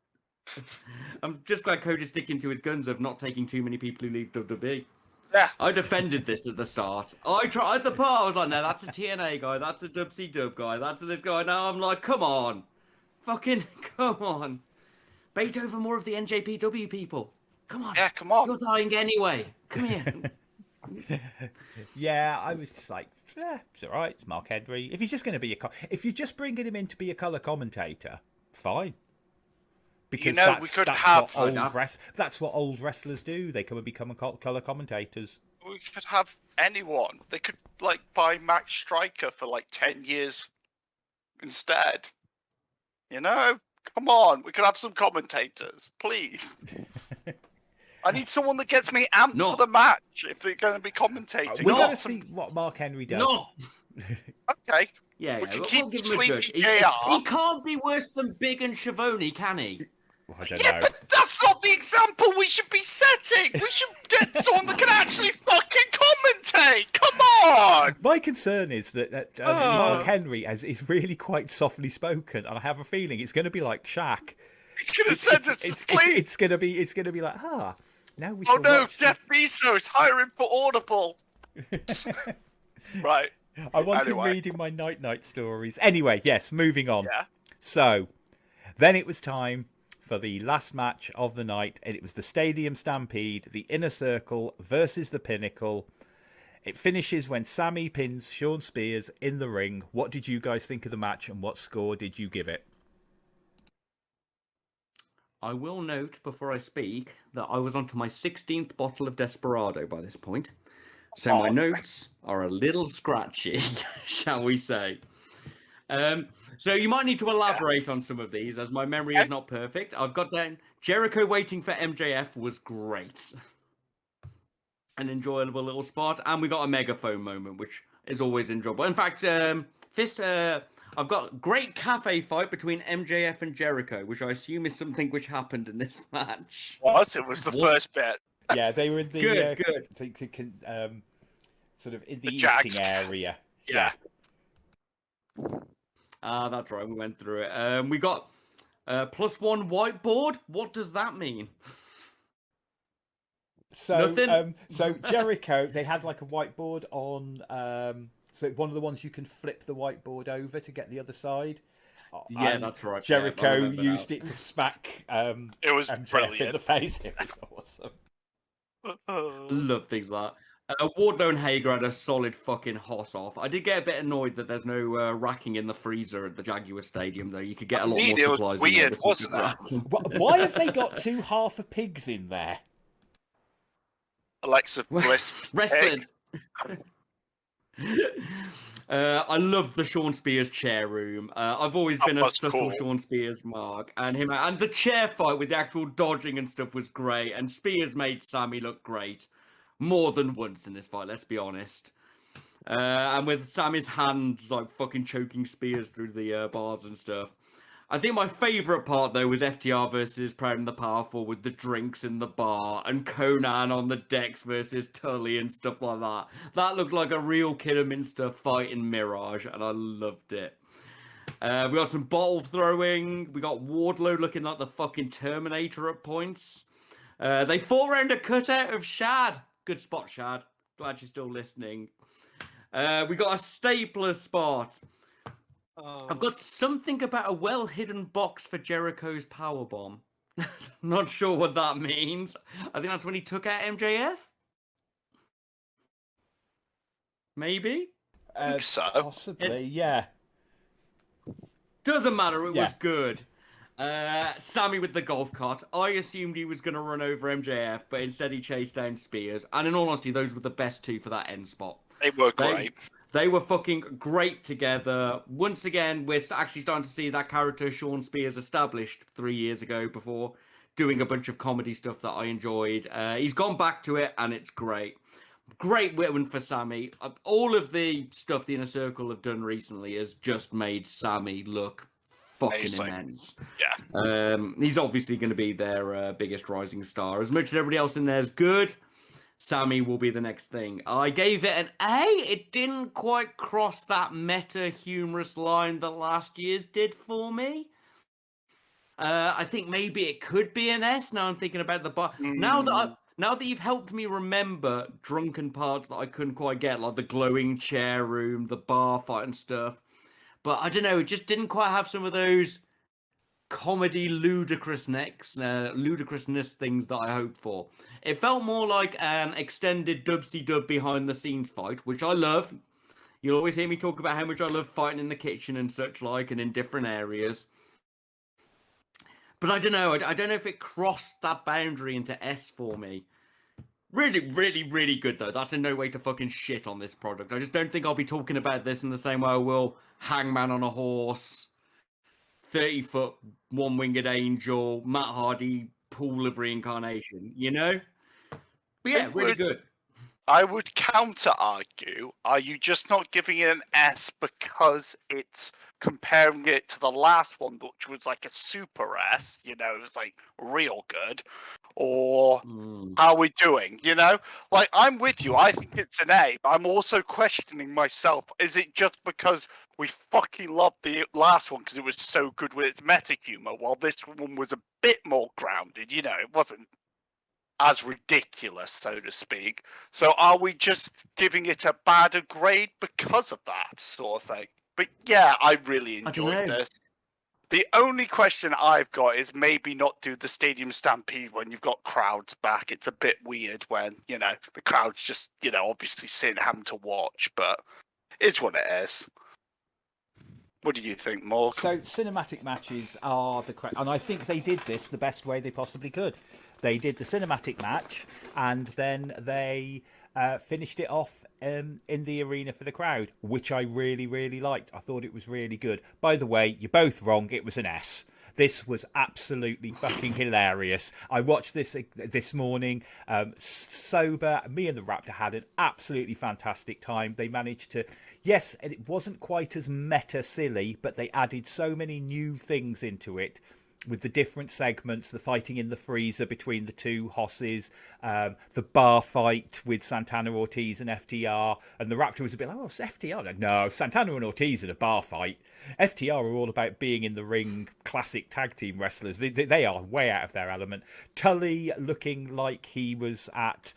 I'm just glad Cody's sticking to his guns of not taking too many people who leave WWE. Yeah. I defended this at the start. I tried at the part. I was like, no, that's a TNA guy. That's a WCW guy. That's this guy. Now I'm like, come on. Fucking come on. Bait over more of the NJPW people. Come on. Yeah, come on. You're dying anyway. Come here. Yeah, I was just like, it's all right. It's Mark Henry. If he's just going to be if you're just bringing him in to be a colour commentator, fine. Because that's what old wrestlers do. They come and become colour commentators. We could have anyone. They could buy Max Striker for 10 years instead. You know, come on. We could have some commentators, please. I need someone that gets me amped for the match if they're going to be commentating. We've got to see what Mark Henry does. No. Okay. Yeah, we can we'll keep give him a judge. He can't be worse than Big and Schiavone, can he? I don't know. But that's not the example we should be setting. We should get someone that can actually fucking commentate. Come on. My concern is that Mark Henry is really quite softly spoken, and I have a feeling it's going to be like Shaq. He's going to send us to sleep. It's going to be like, now we. Oh no, Jeff Bezos, hire him for Audible. Right. I want him reading my night stories. Anyway, yes, moving on. Yeah. So, then it was time for the last match of the night, and it was the Stadium Stampede, the Inner Circle versus the Pinnacle. It finishes when Sammy pins Shawn Spears in the ring. What did you guys think of the match, and what score did you give it? I will note before I speak that I was onto my 16th bottle of Desperado by this point. So my notes are a little scratchy, shall we say. So you might need to elaborate on some of these, as my memory is not perfect. I've got down Jericho waiting for MJF was great. An enjoyable little spot. And we got a megaphone moment, which is always enjoyable. In fact, I've got great cafe fight between MJF and Jericho, which I assume is something which happened in this match. It was the first bit. Yeah, they were in the good. Sort of in the eating area. Yeah. That's right. We went through it. We got +1 whiteboard. What does that mean? So, Nothing. So Jericho, they had a whiteboard on. So one of the ones you can flip the whiteboard over to get the other side. Yeah, that's right. Jericho used it to smack. It was MJF brilliant in the face. It was awesome. Love things like that. Wardlow and Hager had a solid fucking hot off. I did get a bit annoyed that there's no racking in the freezer at the Jaguar Stadium, though. You could get a lot more supplies. It was weird, wasn't it? Why have they got 2 half pigs in there? Alexa Bliss. Wrestling. I love the Shawn Spears chair room. I've always been a subtle Shawn Spears mark, and the chair fight with the actual dodging and stuff was great. And Spears made Sammy look great more than once in this fight. Let's be honest. And with Sammy's hands fucking choking Spears through the bars and stuff. I think my favourite part, though, was FTR versus Proud and the Powerful with the drinks in the bar and Conan on the decks versus Tully and stuff like that. That looked like a real Kidderminster fight in Mirage, and I loved it. We got some bottle throwing. We got Wardlow looking like the fucking Terminator at points. They fought around a cutout of Shad. Good spot, Shad. Glad you're still listening. We got a stapler spot. I've got something about a well-hidden box for Jericho's powerbomb. Not sure what that means. I think that's when he took out MJF. maybe. I think so. Possibly, yeah. Doesn't matter. It Yeah. was good. Sammy with the golf cart. I assumed he was going to run over MJF, but instead he chased down Spears. And in all honesty, those were the best two for that end spot. They were great. They were fucking great together. Once again, we're actually starting to see that character Sean Spears established 3 years ago before doing a bunch of comedy stuff that I enjoyed. He's gone back to it, and it's great. Great win for Sammy. All of the stuff the Inner Circle have done recently has just made Sammy look fucking immense. Yeah. He's obviously going to be their biggest rising star. As much as everybody else in there is good, Sammy will be the next thing. I gave it an A. It didn't quite cross that meta humorous line that last year's did for me. I think maybe it could be an S. Now I'm thinking about the bar. Now that you've helped me remember drunken parts that I couldn't quite get, like the glowing chair room, the bar fight and stuff. But I don't know, it just didn't quite have some of those comedy ludicrousness things that I hoped for. It felt more like an extended dubsy-dub behind-the-scenes fight, which I love. You'll always hear me talk about how much I love fighting in the kitchen and such like, and in different areas. But I don't know. I don't know if it crossed that boundary into S for me. Really, really, really good, though. That's in no way to fucking shit on this product. I just don't think I'll be talking about this in the same way I will Hangman on a Horse, 30-foot, one-winged angel, Matt Hardy, Pool of Reincarnation, you know? But yeah, really good. I would counter-argue, are you just not giving it an S because it's comparing it to the last one, which was like a super S, you know, it was like real good? Or how are we doing, you know? Like, I'm with you, I think it's an A, but I'm also questioning myself, is it just because we fucking loved the last one because it was so good with its meta humor, while this one was a bit more grounded, you know, it wasn't as ridiculous, so to speak. So are we just giving it a badder grade because of that sort of thing? But yeah, I really enjoyed this. The only question I've got is maybe not do the Stadium Stampede when you've got crowds back. It's a bit weird when, you know, the crowd's just, you know, obviously sitting having to watch, but it's what it is. What do you think, Morg? So cinematic matches are and I think they did this the best way they possibly could. They did the cinematic match, and then they finished it off in the arena for the crowd, which I really, really liked. I thought it was really good. By the way, you're both wrong. It was an S. This was absolutely fucking hilarious. I watched this morning, sober. Me and the Raptor had an absolutely fantastic time. They managed to, yes, it wasn't quite as meta silly, but they added so many new things into it. With the different segments, the fighting in the freezer between the two Hosses, the bar fight with Santana Ortiz and FTR, and the Raptor was a bit like, oh, it's FTR. Like, no, Santana and Ortiz in a bar fight. FTR are all about being in the ring, classic tag team wrestlers. They are way out of their element. Tully looking like he was at,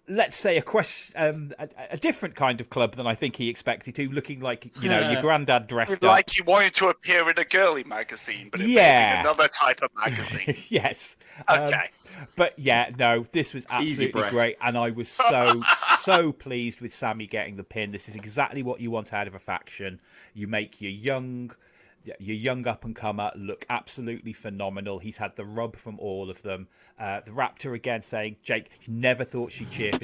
let's say, a different kind of club than I think he expected to, looking like, you know, your granddad dressed up. Like he wanted to appear in a girly magazine, but it may be another type of magazine. Yes. Okay. But yeah, no, this was absolutely great, and I was so pleased with Sammy getting the pin. This is exactly what you want out of a faction. You make your young up and comer look absolutely phenomenal. He's had the rub from all of them. The Raptor again saying, Jake, never thought she'd cheer for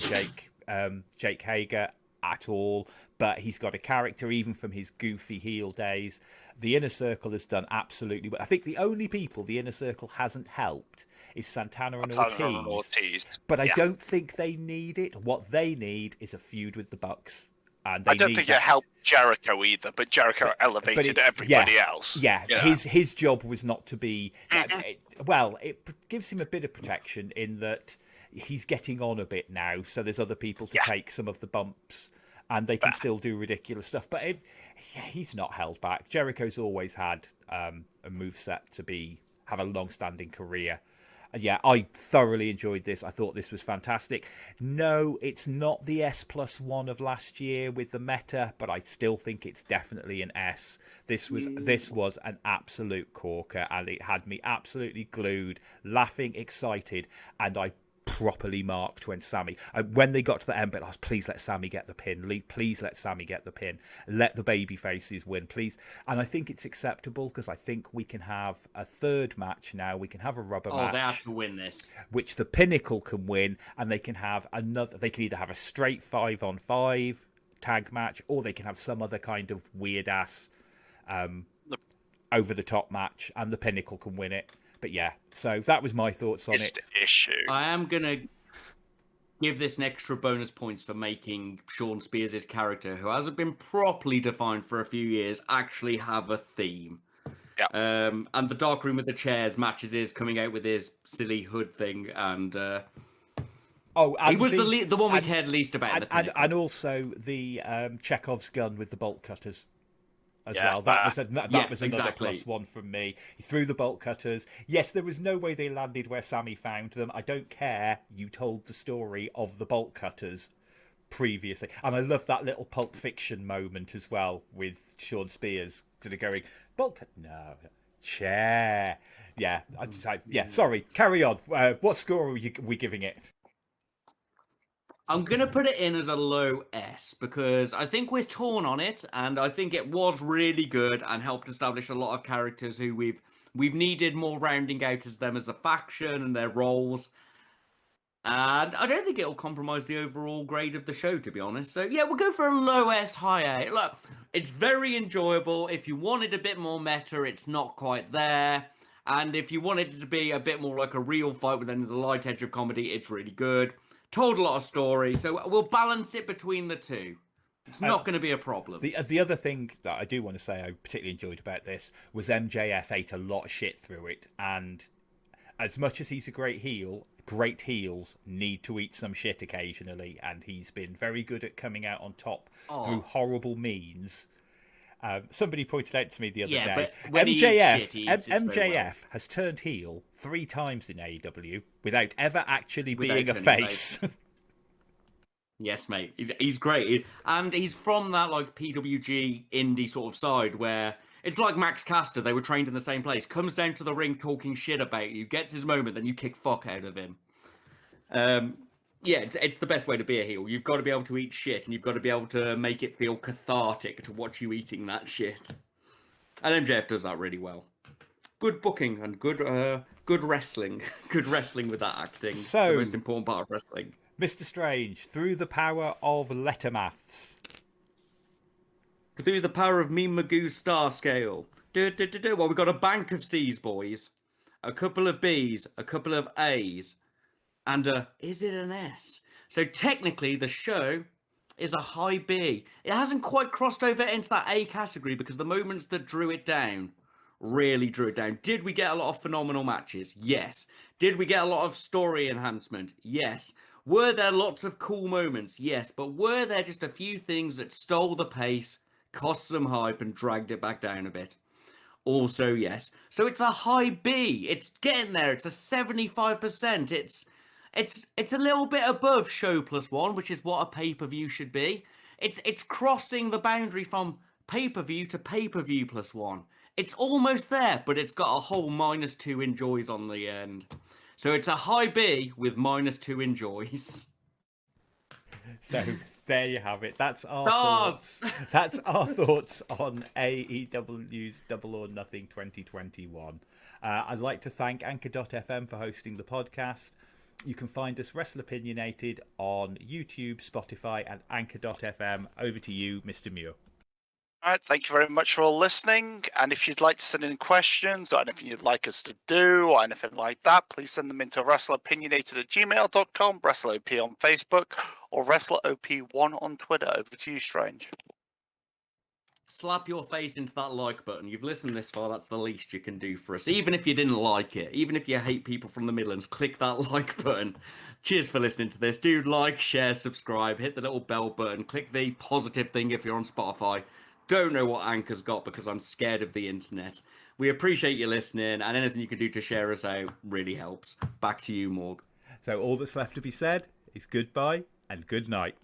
Jake Hager at all, but he's got a character even from his goofy heel days. The Inner Circle has done absolutely well. I think the only people the Inner Circle hasn't helped is Santana and Ortiz. But I don't think they need it. What they need is a feud with the Bucks. And I don't think it helped Jericho either, but Jericho elevated everybody else. Yeah, his job was not to be... it gives him a bit of protection in that he's getting on a bit now, so there's other people to take some of the bumps, and they can still do ridiculous stuff. But he's not held back. Jericho's always had a moveset to have a long-standing career. Yeah, I thoroughly enjoyed this. I thought this was fantastic. No, it's not the S+1 of last year with the meta, but I still think it's definitely an S. This was an absolute corker, and it had me absolutely glued, laughing, excited, and I properly marked when when they got to the end bit, I was, please let Sammy get the pin, please let Sammy get the pin, let the baby faces win, please. And I think it's acceptable, because I think we can have a third match now. We can have a rubber match. They have to win this, which the Pinnacle can win, and they can have they can either have a straight 5-on-5 tag match, or they can have some other kind of weird ass over the top match, and the Pinnacle can win it. But yeah, so that was my thoughts on it. The issue. I am gonna give this an extra bonus points for making Sean Spears' character, who hasn't been properly defined for a few years, actually have a theme. Yeah. And the Dark Room with the Chairs matches is coming out with his silly hood thing, and he was the one we cared least about. And also the Chekhov's gun with the bolt cutters as well. That was another +1 from me. He threw the bolt cutters. Yes, there was no way they landed where Sammy found them. I don't care. You told the story of the bolt cutters previously. And I love that little Pulp Fiction moment as well, with Sean Spears sort of going, bolt cut, no, chair. Yeah, sorry, carry on. What score are we giving it? I'm going to put it in as a low S, because I think we're torn on it, and I think it was really good and helped establish a lot of characters who we've needed more rounding out as them as a faction and their roles. And I don't think it'll compromise the overall grade of the show, to be honest. So yeah, we'll go for a low S, high A. Look, it's very enjoyable. If you wanted a bit more meta, it's not quite there. And if you wanted it to be a bit more like a real fight with any of the light edge of comedy, it's really good. Told a lot of story, so we'll balance it between the two. It's not going to be a problem. The other thing that I do want to say I particularly enjoyed about this was MJF ate a lot of shit through it, and as much as he's a great heel, great heels need to eat some shit occasionally, and he's been very good at coming out on top through horrible means. Somebody pointed out to me the other day, MJF has turned heel 3 times in AEW without ever actually being a face. Yes, mate. He's great. And he's from that like PWG indie sort of side where it's like Max Caster. They were trained in the same place. Comes down to the ring talking shit about you, gets his moment, then you kick fuck out of him. Yeah, it's the best way to be a heel. You've got to be able to eat shit, and you've got to be able to make it feel cathartic to watch you eating that shit. And MJF does that really well. Good booking and good wrestling. Good wrestling with that acting. So, the most important part of wrestling. Mr. Strange, through the power of letter maths. Through the power of Meme Magoo's star scale. Well, we've got a bank of C's, boys. A couple of B's, a couple of A's. And is it an S? So technically, the show is a high B. It hasn't quite crossed over into that A category because the moments that drew it down really drew it down. Did we get a lot of phenomenal matches? Yes. Did we get a lot of story enhancement? Yes. Were there lots of cool moments? Yes. But were there just a few things that stole the pace, cost some hype, and dragged it back down a bit? Also, yes. So it's a high B. It's getting there. It's a 75%. It's a little bit above show +1, which is what a pay-per-view should be. It's crossing the boundary from pay-per-view to pay-per-view +1. It's almost there, but it's got a whole -2 enjoys on the end. So it's a high B with -2 enjoys. So there you have it. That's our thoughts. That's our thoughts on AEW's Double or Nothing 2021. I'd like to thank Anchor.fm for hosting the podcast. You can find us Wrestleopinionated on YouTube, Spotify, and Anchor.fm. Over to you, Mr. Muir. All right, thank you very much for all listening. And if you'd like to send in questions or anything you'd like us to do or anything like that, please send them into wrestleopinionated@gmail.com, WrestleOP on Facebook, or WrestleOP1 on Twitter. Over to you, Strange. Slap your face into that like button. You've listened this far, that's the least you can do for us. Even if you didn't like it, even if you hate people from the Midlands, click that like button. Cheers for listening to this. Do like, share, subscribe, hit the little bell button, click the positive thing if you're on Spotify. Don't know what Anchor's got because I'm scared of the internet. We appreciate you listening, and anything you can do to share us out really helps. Back to you, Morg. So all that's left to be said is goodbye and good night.